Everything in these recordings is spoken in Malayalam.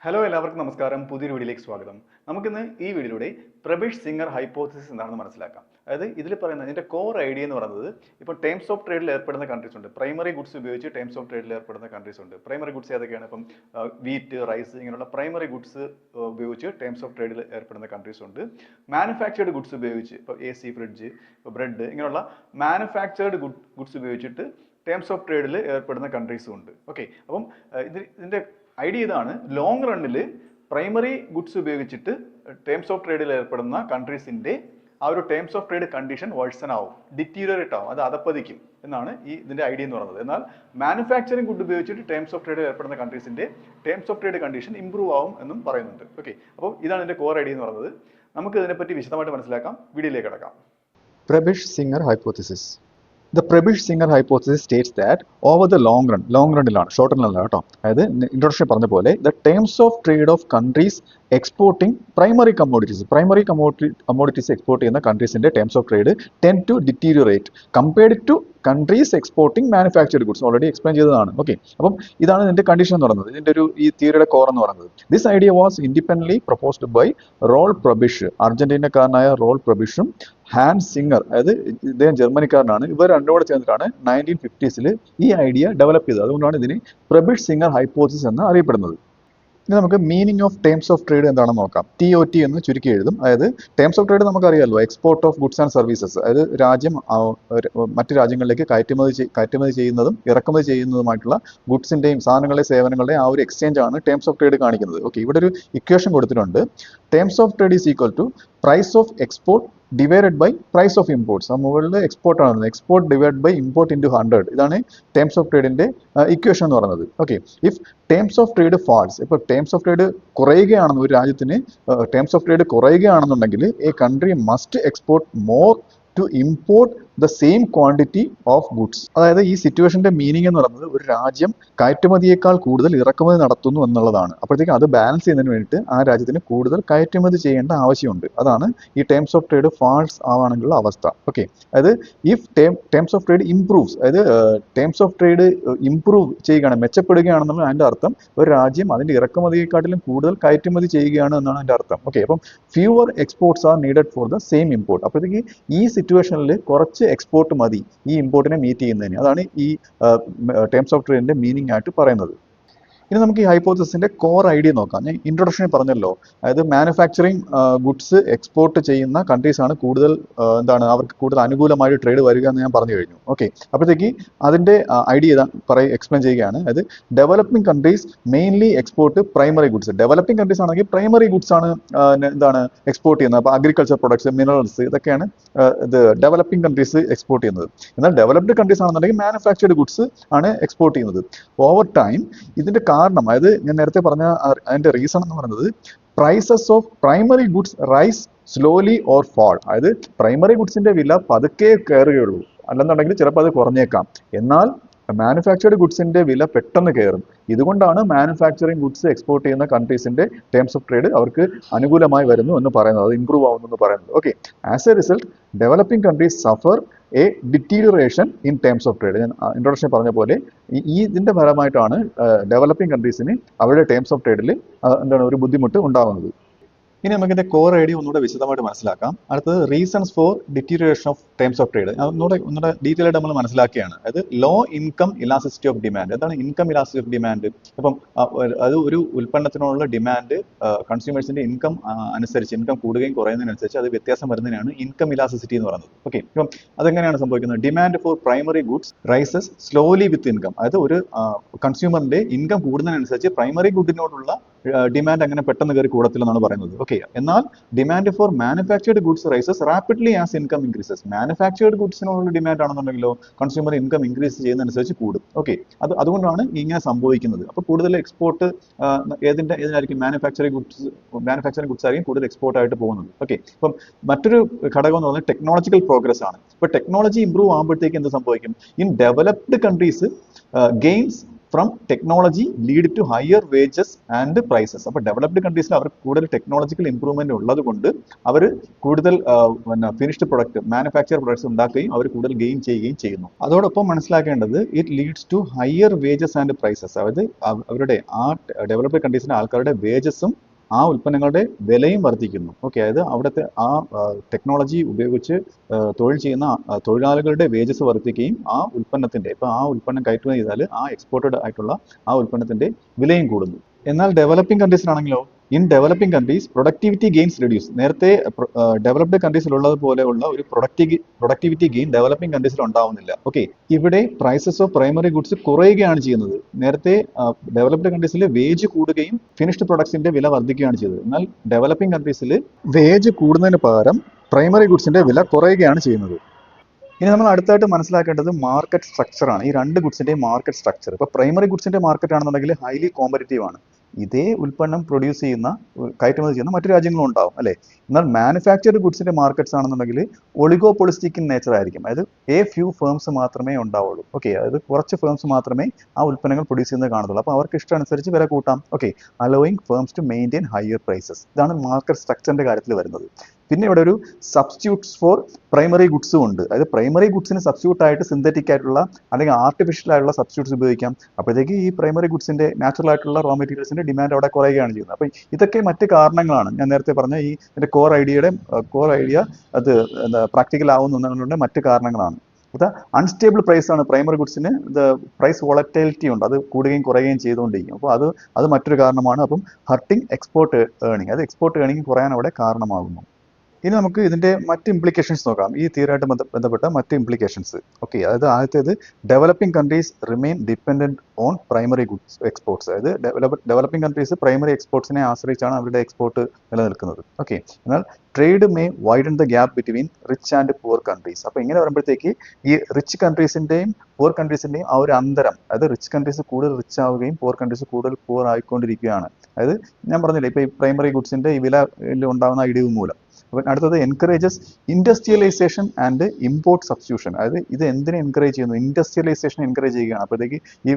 ഹലോ എല്ലാവർക്കും നമസ്കാരം. പുതിയൊരു വീഡിയോയിലേക്ക് സ്വാഗതം. നമുക്കിന്ന് ഈ വീഡിയോയിലൂടെ പ്രബിഷ് സിംഗർ ഹൈപ്പോത്തിസിസ് എന്താണെന്ന് മനസ്സിലാക്കാം. അതായത് ഇതിൽ പറയുന്നത് ഇതിന്റെ കോർ ഐഡിയ എന്ന് പറയുന്നത് ഇപ്പോൾ ടേംസ് ഓഫ് ട്രേഡിൽ ഏർപ്പെടുന്ന കൺട്രീസ് ഉണ്ട്. പ്രൈമറി ഗുഡ്സ് ഉപയോഗിച്ച് ടേംസ് ഓഫ് ട്രേഡിൽ ഏർപ്പെടുന്ന കൺട്രീസ് ഉണ്ട്. പ്രൈമറി ഗുഡ്സ് ഏതൊക്കെയാണ്? ഇപ്പം വീറ്റ്, റൈസ് ഇങ്ങനെയുള്ള പ്രൈമറി ഗുഡ്സ് ഉപയോഗിച്ച് ടേംസ് ഓഫ് ട്രേഡിൽ ഏർപ്പെടുന്ന കൺട്രീസ് ഉണ്ട്. മാനുഫാക്ചേർഡ് ഗുഡ്സ് ഉപയോഗിച്ച് ഇപ്പോൾ AC, ഫ്രിഡ്ജ്, ഇപ്പോൾ ബ്രെഡ് ഇങ്ങനെയുള്ള മാനുഫാക്ചേർഡ് ഗുഡ്സ് ഉപയോഗിച്ചിട്ട് ടേംസ് ഓഫ് ട്രേഡിൽ ഏർപ്പെടുന്ന കൺട്രീസും ഉണ്ട്. ഓക്കെ, അപ്പം ഇതിന്റെ ഐഡിയ ഇതാണ്: ലോങ് റണ്ണിൽ പ്രൈമറി ഗുഡ്സ് ഉപയോഗിച്ചിട്ട് ടേംസ് ഓഫ് ട്രേഡിൽ ഏർപ്പെടുന്ന കൺട്രീസിന്റെ ആ ഒരു terms of trade condition version ആവും, ഡിറ്റീരിയറേറ്റ് ആവും, അത് അതപ്പതിക്കും എന്നാണ് ഇതിന്റെ ഐഡിയ എന്ന് പറയുന്നത്. എന്നാൽ മാനുഫാക്ചറിങ് ഗുഡ് ഉപയോഗിച്ചിട്ട് ടേംസ് ഓഫ് ട്രേഡിൽ ഏർപ്പെടുന്ന കൺട്രീസിന്റെ terms of trade condition improve ആവും എന്നും പറയുന്നുണ്ട്. ഓക്കെ, അപ്പോൾ ഇതാണ് ഇതിന്റെ കോർ ഐഡിയ എന്ന് പറയുന്നത്. നമുക്ക് ഇതിനെപ്പറ്റി വിശദമായിട്ട് മനസ്സിലാക്കാം. വീഡിയോയിലേക്ക് കടക്കാം. Prebisch-Singer hypothesis. The Prebisch-Singer hypothesis states that over the long run, short run കേട്ടോ, അതായത് ഇൻട്രൊഡക്ഷൻ പറഞ്ഞ പോലെ the terms of trade of countries exporting primary commodities export ചെയ്യുന്ന കൺട്രീസിന്റെ terms of trade tend to deteriorate compared to countries exporting manufactured goods. Already explain ചെയ്തതാണ്. ഓക്കെ, അപ്പം ഇതാണ് ഇതിന്റെ കണ്ടീഷൻ എന്ന് പറയുന്നത്, ഇതിന്റെ ഒരു ഈ തിയറിയുടെ കോർ എന്ന് പറയുന്നത്. This idea was independently proposed by Raul Prebisch, അർജന്റീനക്കാരനായ റോൾ പ്രബിഷും ഹാൻസ് സിംഗർ, അതായത് ഇദ്ദേഹം ജർമ്മനിക്കാരനാണ്. ഇവർ രണ്ടും കൂടെ ചേർന്നിട്ടാണ് 1950s ഈ ഐഡിയ ഡെവലപ്പ് ചെയ്തത്. അതുകൊണ്ടാണ് ഇതിന് പ്രബിഷ് സിംഗർ ഹൈപ്പോസിസ് എന്ന് അറിയപ്പെടുന്നത്. ഇനി നമുക്ക് meaning of terms of trade എന്താണെന്ന് നോക്കാം. TOT എന്ന് ചുരുക്കി എഴുതും. അതായത് ടേംസ് ഓഫ് ട്രേഡ് നമുക്കറിയാമല്ലോ, export of goods and services, അതായത് രാജ്യം മറ്റു രാജ്യങ്ങളിലേക്ക് കയറ്റുമതി ചെയ്യുന്നതും ഇറക്കുമതി ചെയ്യുന്നതുമായിട്ടുള്ള ഗുഡ്സിന്റെയും സാധനങ്ങളുടെയും സേവനങ്ങളുടെയും ആ ഒരു എക്സ്ചേഞ്ച് ആണ് ടേംസ് ഓഫ് ട്രേഡ് കാണിക്കുന്നത്. ഓക്കെ, ഇവിടെ ഒരു ഇക്വേഷൻ കൊടുത്തിട്ടുണ്ട്. Terms of trade is equal to price of export divided by price of imports. ആ മുകളിൽ എക്സ്പോർട്ട് ആണ്, export divide by import into 100. ഇതാണ് ടേംസ് ഓഫ് ട്രേഡിന്റെ ഇക്വേഷൻ എന്ന് പറയുന്നത്. Okay, if terms of trade falls, ഇപ്പോൾ ടേംസ് ഓഫ് ട്രേഡ് കുറയുകയാണെന്ന്, ഒരു രാജ്യത്തിന് ടേംസ് ഓഫ് ട്രേഡ് കുറയുകയാണെന്നുണ്ടെങ്കിൽ a country must export more to import the same quantity of goods. അതായത് ഈ സിറ്റുവേഷന്റെ മീനിങ് എന്ന് പറയുന്നത് ഒരു രാജ്യം കയറ്റുമതിയേക്കാൾ കൂടുതൽ ഇറക്കുമതി നടത്തുന്നു എന്നുള്ളതാണ്. അപ്പോഴത്തേക്കും അത് ബാലൻസ് ചെയ്യുന്നതിന് വേണ്ടിയിട്ട് ആ രാജ്യത്തിന് കൂടുതൽ കയറ്റുമതി ചെയ്യേണ്ട ആവശ്യമുണ്ട്. അതാണ് ഈ ടേംസ് ഓഫ് ട്രേഡ് ഫാൾസ് ആവാണെങ്കിലുള്ള അവസ്ഥ. ഓക്കെ, അതായത് if terms of trade improves, അതായത് ടേംസ് ഓഫ് ട്രേഡ് ഇംപ്രൂവ് ചെയ്യുകയാണ്, മെച്ചപ്പെടുകയാണെന്നുള്ള അതിന്റെ അർത്ഥം ഒരു രാജ്യം അതിന്റെ ഇറക്കുമതിയെക്കാട്ടിലും കൂടുതൽ കയറ്റുമതി ചെയ്യുകയാണ് എന്നാണ് അതിന്റെ അർത്ഥം. ഓക്കെ, അപ്പം fewer exports R needed for the same import. അപ്പോഴത്തേക്ക് ഈ സിറ്റുവേഷനിൽ കുറച്ച് എക്സ്പോർട്ട് മതി ഈ ഇമ്പോർട്ടിനെ മീറ്റ് ചെയ്യുന്നതിന്. അതാണ് ഈ ടേംസ് ഓഫ് ട്രേഡിന്റെ മീനിങ് ആയിട്ട് പറയുന്നത്. ഇനി നമുക്ക് ഈ ഹൈപ്പോത്തസിന്റെ കോർ ഐഡിയ നോക്കാം. ഞാൻ ഇൻട്രൊഡക്ഷനിൽ പറഞ്ഞല്ലോ, അതായത് മാനുഫാക്ചറിങ് ഗുഡ്സ് എക്സ്പോർട്ട് ചെയ്യുന്ന കൺട്രീസ് ആണ് കൂടുതൽ അവർക്ക് കൂടുതൽ അനുകൂലമായിട്ട് ട്രേഡ് വരിക എന്ന് ഞാൻ പറഞ്ഞു കഴിഞ്ഞു. ഓക്കെ, അപ്പോഴത്തേക്ക് അതിന്റെ ഐഡിയ എക്സ്പ്ലെയിൻ ചെയ്യുകയാണ്. അതായത് developing countries mainly export primary goods. Developing countries ആണെങ്കിൽ പ്രൈമറി ഗുഡ്സ് ആണ് എക്സ്പോർട്ട് ചെയ്യുന്നത്. അപ്പോൾ അഗ്രികൾച്ചർ പ്രൊഡക്ട്സ്, മിനറൽസ് ഇതൊക്കെയാണ് ഇത് ഡെവലപ്പിംഗ് കൺട്രീസ് എക്സ്പോർട്ട് ചെയ്യുന്നത്. എന്നാൽ ഡെവലപ്ഡ് കൺട്രീസ് ആണെന്നുണ്ടെങ്കിൽ മാനുഫാക്ചർഡ് ഗുഡ്സ് ആണ് എക്സ്പോർട്ട് ചെയ്യുന്നത്. ഓവർ ടൈം ഇതിന്റെ കാരണം, അതായത് ഞാൻ നേരത്തെ പറഞ്ഞ അതിന്റെ റീസൺ എന്ന് പറയുന്നത് prices of primary goods rise slowly or fall. അതായത് പ്രൈമറി ഗുഡ്സിന്റെ വില പതുക്കെ കയറുകയുള്ളൂ, അല്ലെന്നുണ്ടെങ്കിൽ ചിലപ്പോൾ അത് കുറഞ്ഞേക്കാം. എന്നാൽ മാനുഫാക്ചർഡ് ഗുഡ്സിന്റെ വില പെട്ടെന്ന് കയറും. ഇതുകൊണ്ടാണ് മാനുഫാക്ചറിങ് ഗുഡ്സ് എക്സ്പോർട്ട് ചെയ്യുന്ന കൺട്രീസിന്റെ ടേംസ് ഓഫ് ട്രേഡ് അവർക്ക് അനുകൂലമായി വരുന്നു എന്ന് പറയുന്നത്, അത് ഇംപ്രൂവ് ആവുന്നു എന്ന് പറയുന്നത്. Okay, as A result developing countries suffer a deterioration in terms of trade. ഞാൻ ഇൻട്രൊഡക്ഷൻ പറഞ്ഞ പോലെ ഇതിന്റെ ഫലമായിട്ടാണ് ഡെവലപ്പിംഗ് കൺട്രീസിന് അവരുടെ ടേംസ് ഓഫ് ട്രേഡിൽ ഒരു ബുദ്ധിമുട്ട് ഉണ്ടാകുന്നത്. ഇനി നമുക്ക് ഇതിന്റെ കോർ ഐഡിയ ഒന്നുകൂടെ വിശദമായിട്ട് മനസ്സിലാക്കാം. അടുത്തത് reasons for deterioration of terms of trade. ഒന്നുകൂടെ ഡീറ്റെയിൽ ആയിട്ട് നമ്മൾ മനസ്സിലാക്കുകയാണ്. അതായത് low income elasticity of demand. എന്താണ് ഇൻകം ഇലാസ്റ്റിസിറ്റി ഓഫ് ഡിമാൻഡ്? ഇപ്പം അത് ഒരു ഉൽപ്പന്നത്തിനുള്ള ഡിമാൻഡ് കൺസ്യൂമേഴ്സിന്റെ ഇൻകം അനുസരിച്ച്, ഇൻകം കൂടുകയും കുറയുന്നതിനനുസരിച്ച് അത് വ്യത്യാസം വരുന്നതിനാണ് ഇൻകം ഇലാസ്റ്റിസിറ്റി എന്ന് പറയുന്നത്. ഓക്കെ, ഇപ്പം അതെങ്ങനെയാണ് സംഭവിക്കുന്നത്? Demand for primary goods rises slowly with income. അതായത് ഒരു കൺസ്യൂമറിന്റെ ഇൻകം കൂടുന്നതിനനുസരിച്ച് പ്രൈമറി ഗുഡിനോടുള്ള ഡിമാൻഡ് അങ്ങനെ പെട്ടെന്ന് കയറി കൂടത്തില്ലെന്നാണ് പറയുന്നത്. ഓക്കെ, എന്നാൽ demand for manufactured goods rises rapidly as income increases. Manufactured ഗുഡ്സിനുള്ള ഡിമാൻഡ് ആണെന്നുണ്ടെങ്കിലോ കൺസ്യൂമർ ഇൻകം ഇൻക്രീസ് ചെയ്യുന്നതനുസരിച്ച് കൂടും. ഓക്കെ, അതുകൊണ്ടാണ് ഇങ്ങനെ സംഭവിക്കുന്നത്. അപ്പോൾ കൂടുതൽ എക്സ്പോർട്ട് ഏതിനായിരിക്കും? മാനുഫാക്ചറിംഗ് ഗുഡ്സ് ആയിരിക്കും കൂടുതൽ എക്സ്പോർട്ട് ആയിട്ട് പോകുന്നത്. ഓക്കെ, അപ്പം മറ്റൊരു ഘടകം എന്ന് പറയുന്നത് ടെക്നോളജിക്കൽ പ്രോഗ്രസ് ആണ്. ഇപ്പോൾ ടെക്നോളജി ഇംപ്രൂവ് ആകുമ്പോഴത്തേക്ക് എന്ത് സംഭവിക്കും? In developed countries gains from technology lead to higher wages and prices. അപ്പോൾ ഡെവലപ്ഡ് കൺട്രീസിൽ അവർക്ക് കൂടുതൽ ടെക്നോളജിക്കൽ ഇംപ്രൂവ്മെന്റ് ഉള്ളത് കൊണ്ട് അവർ കൂടുതൽ ഫിനിഷ്ഡ് പ്രൊഡക്റ്റ് മാനുഫാക്ചർ പ്രൊഡക്ട്സ് ഉണ്ടാക്കുകയും അവർ കൂടുതൽ ഗെയിൻ ചെയ്യുകയും ചെയ്യുന്നു. അതോടൊപ്പം മനസ്സിലാക്കേണ്ടത് it leads to higher wages and prices. അതായത് അവരുടെ ആ ഡെവലപ്ഡ് കൺട്രീസിലെ ആൾക്കാരുടെ വേജസും ആ ഉൽപ്പന്നങ്ങളുടെ വിലയും വർദ്ധിക്കുന്നു. ഓക്കെ, അതായത് അവിടുത്തെ ആ ടെക്നോളജി ഉപയോഗിച്ച് തൊഴിൽ ചെയ്യുന്ന തൊഴിലാളികളുടെ വേജസ് വർദ്ധിക്കുകയും ആ ഉൽപ്പന്നത്തിന്റെ ഇപ്പൊ ആ ഉൽപ്പന്നം കയറ്റുമതി ചെയ്താൽ ആ എക്സ്പോർട്ടഡ് ആയിട്ടുള്ള ആ ഉൽപ്പന്നത്തിന്റെ വിലയും കൂടുന്നു. എന്നാൽ ഡെവലപ്പിംഗ് കൺട്രീസിലാണെങ്കിലോ in developing countries productivity gains reduce. നേരത്തെ ഡെവലപ്ഡ് കൺട്രീസിലുള്ളത് പോലെയുള്ള ഒരു പ്രൊഡക്ടിവിറ്റി ഗെയിൻ ഡെവലപ്പിംഗ് കൺട്രീസിൽ ഉണ്ടാവുന്നില്ല. ഓക്കെ, ഇവിടെ പ്രൈസസ് ഓഫ് പ്രൈമറി ഗുഡ്സ് കുറയുകയാണ് ചെയ്യുന്നത്. നേരത്തെ ഡെവലപ്ഡ് കൺട്രീസിൽ വേജ് കൂടുകയും ഫിനിഷ്ഡ് പ്രൊഡക്ട്സിന്റെ വില വർദ്ധിക്കുകയാണ് ചെയ്തത്. എന്നാൽ ഡെവലപ്പിംഗ് കൺട്രീസിൽ വേജ് കൂടുന്നതിന് പകരം പ്രൈമറി ഗുഡ്സിന്റെ വില കുറയുകയാണ് ചെയ്യുന്നത്. ഇനി നമ്മൾ അടുത്തായിട്ട് മനസ്സിലാക്കേണ്ടത് മാർക്കറ്റ് സ്ട്രക്ചർ ആണ്. ഈ രണ്ട് ഗുഡ്സിന്റെയും മാർക്കറ്റ് സ്ട്രക്ചർ. ഇപ്പോൾ പ്രൈമറി ഗുഡ്സിന്റെ മാർക്കറ്റ് ആണെന്നുണ്ടെങ്കിൽ ഹൈലി കോമ്പറ്റീവ് ആണ്. ഇതേ ഉൽപ്പന്നം പ്രൊഡ്യൂസ് ചെയ്യുന്ന കയറ്റുമതി ചെയ്യുന്ന മറ്റു രാജ്യങ്ങളും ഉണ്ടാവും അല്ലേ. എന്നാൽ മാനുഫാക്ചർഡ് ഗുഡ്സിന്റെ മാർക്കറ്റ്സ് ആണെന്നുണ്ടെങ്കിൽ ഒളിഗോപൊളിസ്റ്റിക് ഇൻ നേച്ചർ ആയിരിക്കും. അതായത് ഫ്യൂ ഫേംസ് മാത്രമേ ഉണ്ടാവുള്ളൂ. ഓക്കെ, അതായത് കുറച്ച് ഫേംസ് മാത്രമേ ആ ഉൽപ്പന്നങ്ങൾ പ്രൊഡ്യൂസ് ചെയ്യുന്നത് കാണത്തുള്ളൂ. അപ്പോൾ അവർക്ക് ഇഷ്ടമനുസരിച്ച് വില കൂട്ടാം. Okay, allowing firms to maintain higher prices. ഇതാണ് മാർക്കറ്റ് സ്ട്രക്ചറിന്റെ കാര്യത്തിൽ വരുന്നത്. പിന്നെ ഇവിടെ ഒരു സബ്സ്റ്റിറ്റ്യൂട്ട്സ് ഫോർ പ്രൈമറി ഗുഡ്സും ഉണ്ട്. അതായത് പ്രൈമറി ഗുഡ്സിന് സബ്സ്റ്റിറ്റ്യൂട്ട് ആയിട്ട് സിന്തറ്റിക് ആയിട്ടുള്ള അല്ലെങ്കിൽ ആർട്ടിഫിഷ്യൽ ആയിട്ടുള്ള സബ്സ്റ്റിറ്റ്യൂട്ട്സ് ഉപയോഗിക്കാം. അപ്പോഴത്തേക്ക് ഈ പ്രൈമറി ഗുഡ്സിന്റെ നാച്ചുറൽ ആയിട്ടുള്ള റോ മെറ്റീരിയൽസിന്റെ ഡിമാൻഡ് അവിടെ കുറയുകയാണ് ചെയ്യുന്നത്. അപ്പോൾ ഇതൊക്കെ മറ്റ് കാരണങ്ങളാണ്. ഞാൻ നേരത്തെ പറഞ്ഞ ഈ കോർ ഐഡിയ അത് പ്രാക്ടിക്കൽ ആവുന്നതിനുള്ള മറ്റ് കാരണങ്ങളാണ്. ഇത് അൺസ്റ്റേബിൾ പ്രൈസ് ആണ്. പ്രൈമറി ഗുഡ്സിന് പ്രൈസ് വോളറ്റിലിറ്റി ഉണ്ട്, അത് കൂടുകയും കുറയുകയും ചെയ്തുകൊണ്ടിരിക്കും. അപ്പോൾ അത് മറ്റൊരു കാരണമാണ്. അപ്പം ഹർട്ടിങ് എക്സ്പോർട്ട് ഏർണിംഗ്, അത് എക്സ്പോർട്ട് ഏർണിംഗ് കുറയാൻ അവിടെ കാരണമാകുന്നു. ഇനി നമുക്ക് ഇതിന്റെ മറ്റ് ഇംപ്ലിക്കേഷൻസ് നോക്കാം. ഈ തിയറിയായിട്ട് ബന്ധപ്പെട്ട മറ്റ് ഇംപ്ലിക്കേഷൻസ്. ഓക്കെ, അതായത് ആദ്യത്തേത് developing countries remain dependent on primary goods exports. അതായത് ഡെവലപ്പിംഗ് കൺട്രീസ് പ്രൈമറി എക്സ്പോർട്സിനെ ആശ്രയിച്ചാണ് അവരുടെ എക്സ്പോർട്ട് നിലനിൽക്കുന്നത്. ഓക്കെ, എന്നാൽ trade may widen the gap between rich and poor countries. അപ്പോൾ ഇങ്ങനെ വരുമ്പോഴത്തേക്ക് ഈ റിച്ച് കൺട്രീസിന്റെയും പുവർ കൺട്രീസിന്റെയും ആ ഒരു അന്തരം, അതായത് റിച്ച് കൺട്രീസ് കൂടുതൽ റിച്ച് ആവുകയും പുവർ കൺട്രീസ് കൂടുതൽ പുവർ ആയിക്കൊണ്ടിരിക്കുകയാണ്. അതായത് ഞാൻ പറഞ്ഞില്ലേ, ഇപ്പോൾ ഈ പ്രൈമറി ഗുഡ്സിന്റെ ഈ വിലയിൽ ഉണ്ടാകുന്ന ഇടിവ് മൂലം. അപ്പം അടുത്തത് encourages industrialisation and import substitution. അതായത് ഇത് എന്തിനെ എൻകറേജ് ചെയ്യുന്നു? ഇൻഡസ്ട്രിയലൈസേഷൻ എൻകറേജ് ചെയ്യുകയാണ്. അപ്പോഴത്തേക്ക് ഈ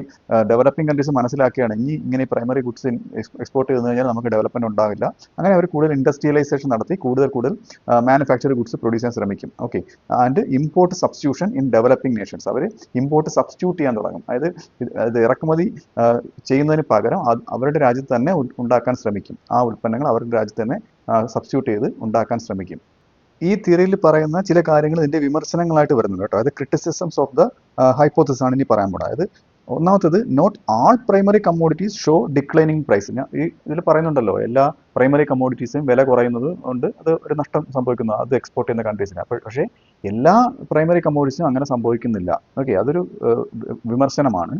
ഡെവലപ്പിംഗ് കൺട്രീസ് മനസ്സിലാക്കുകയാണ് ഇങ്ങനെ പ്രൈമറി ഗുഡ്സ് എക്സ്പോർട്ട് ചെയ്തു കഴിഞ്ഞാൽ നമുക്ക് ഡെവലപ്മെന്റ് ഉണ്ടാവില്ല. അങ്ങനെ അവർ കൂടുതൽ ഇൻഡസ്ട്രിയലൈസേഷൻ നടത്തി കൂടുതൽ മാനുഫാക്ചർഡ് ഗുഡ്സ് പ്രൊഡ്യൂസ് ചെയ്യാൻ ശ്രമിക്കും. Okay, and import substitution in developing nations. അവർ ഇമ്പോർട്ട് സബ്സ്റ്റിറ്റ്യൂട്ട് ചെയ്യാൻ തുടങ്ങും. അതായത് ഇറക്കുമതി ചെയ്യുന്നതിന് പകരം അവരുടെ രാജ്യത്ത് തന്നെ ഉണ്ടാക്കാൻ ശ്രമിക്കും. ആ ഉൽപ്പന്നങ്ങൾ അവരുടെ രാജ്യത്ത് തന്നെ സബ്സ്റ്റിറ്റ്യൂട്ട് ചെയ്ത് ഉണ്ടാക്കാൻ ശ്രമിക്കും. ഈ തിയറിയിൽ പറയുന്ന ചില കാര്യങ്ങൾ ഇതിന്റെ വിമർശനങ്ങളായിട്ട് വരുന്നുണ്ട് കേട്ടോ. അത് ക്രിറ്റിസിസംസ് ഓഫ് ദ ഹൈപ്പോത്തസിസ് ആണ് ഇനി പറയാൻ പോകുന്നത്. അതായത് ഒന്നാമത്തേത് not all primary commodities show declining price. ഇതിൽ പറയുന്നുണ്ടല്ലോ എല്ലാ പ്രൈമറി കമ്മോഡിറ്റീസും വില കുറയുന്നത് കൊണ്ട് അത് ഒരു നഷ്ടം സംഭവിക്കുന്നു അത് എക്സ്പോർട്ട് ചെയ്യുന്ന കൺട്രീസിന്. പക്ഷേ എല്ലാ പ്രൈമറി കമ്മോഡിറ്റീസും അങ്ങനെ സംഭവിക്കുന്നില്ല. ഓക്കെ, അതൊരു വിമർശനമാണ്.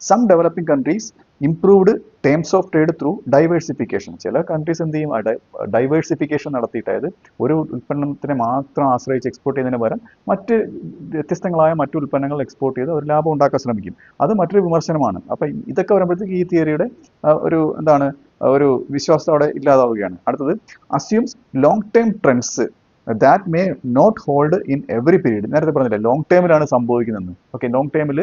Some developing countries improved terms of trade through diversification. ചില കൺട്രീസ് എന്ത് ചെയ്യും, ഡൈവേഴ്സിഫിക്കേഷൻ നടത്തിയിട്ട്, അതായത് ഒരു ഉൽപ്പന്നത്തിനെ മാത്രം ആശ്രയിച്ച് എക്സ്പോർട്ട് ചെയ്യുന്നതിന് പകരം മറ്റ് വ്യത്യസ്തങ്ങളായ മറ്റു ഉൽപ്പന്നങ്ങൾ എക്സ്പോർട്ട് ചെയ്ത് ഒരു ലാഭം ഉണ്ടാക്കാൻ ശ്രമിക്കും. അത് മറ്റൊരു വിമർശനമാണ്. അപ്പം ഇതൊക്കെ വരുമ്പോഴത്തേക്ക് ഈ തിയറിയുടെ ഒരു വിശ്വാസം അവിടെ ഇല്ലാതാവുകയാണ്. അടുത്തത് assumes long term trends that may not hold in every period. നേരത്തെ പറഞ്ഞില്ല ലോങ് ടേമിലാണ് സംഭവിക്കുന്നത്. ഓക്കെ, ലോങ് ടേമിൽ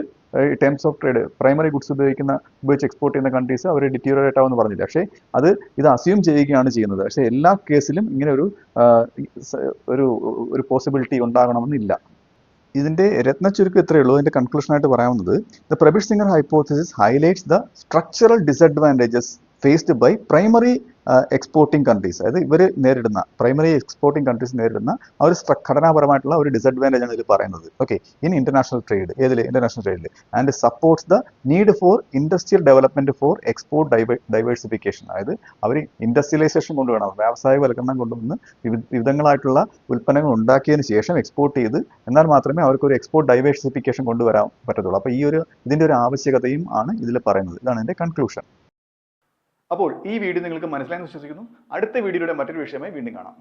terms of trade primary goods ഉപയോഗിച്ച് എക്സ്പോർട്ട് ചെയ്യുന്ന കൺട്രീസ് അവർ ഡിറ്റീരിയറേറ്റ് ആവുമെന്ന് പറഞ്ഞില്ല. പക്ഷേ ഇത് അസ്യൂം ചെയ്യുകയാണ് ചെയ്യുന്നത്. പക്ഷേ എല്ലാ കേസിലും ഇങ്ങനെ ഒരു പോസിബിലിറ്റി ഉണ്ടാകണമെന്നില്ല. ഇതിന്റെ രത്നച്ചുരുക്കം ഇത്രയേ ഉള്ളൂ. ഇതിന്റെ കൺക്ലൂഷനായിട്ട് പറയാവുന്നത് the Prebisch Singer hypothesis highlights the structural disadvantages faced by primary exporting countries. അതായത് ഇവർ നേരിടുന്ന പ്രൈമറി എക്സ്പോർട്ടിംഗ് കൺട്രീസ് നേരിടുന്ന ആ ഒരു ഘടനാപരമായിട്ടുള്ള ഒരു ഡിസഡ്വാൻറ്റേജ് ആണ് ഇതിൽ പറയുന്നത്. Okay, in international trade, international ട്രേഡിൽ and supports the need for industrial development for export diversification. അതായത് അവർ ഇൻഡസ്ട്രിയലൈസേഷൻ കൊണ്ടുവേണം, വ്യാവസായികവൽക്കരണം കൊണ്ടുവന്ന് വിവിധങ്ങളായിട്ടുള്ള ഉൽപ്പന്നങ്ങൾ ഉണ്ടാക്കിയതിന് ശേഷം എക്സ്പോർട്ട് ചെയ്ത് എന്നാൽ മാത്രമേ അവർക്ക് ഒരു എക്സ്പോർട്ട് ഡൈവേഴ്സിഫിക്കേഷൻ കൊണ്ടുവരാൻ പറ്റത്തുള്ളൂ. അപ്പോൾ ഇതിന്റെ ഒരു ആവശ്യകതയും ആണ് ഇതിൽ പറയുന്നത്. ഇതാണ് ഇതിന്റെ കൺക്ലൂഷൻ. അപ്പോൾ ഈ വീഡിയോ നിങ്ങൾക്ക് മനസ്സിലായെന്ന് വിശ്വസിക്കുന്നു. അടുത്ത വീഡിയോയുടെ മറ്റൊരു വിഷയമായി വീണ്ടും കാണാം.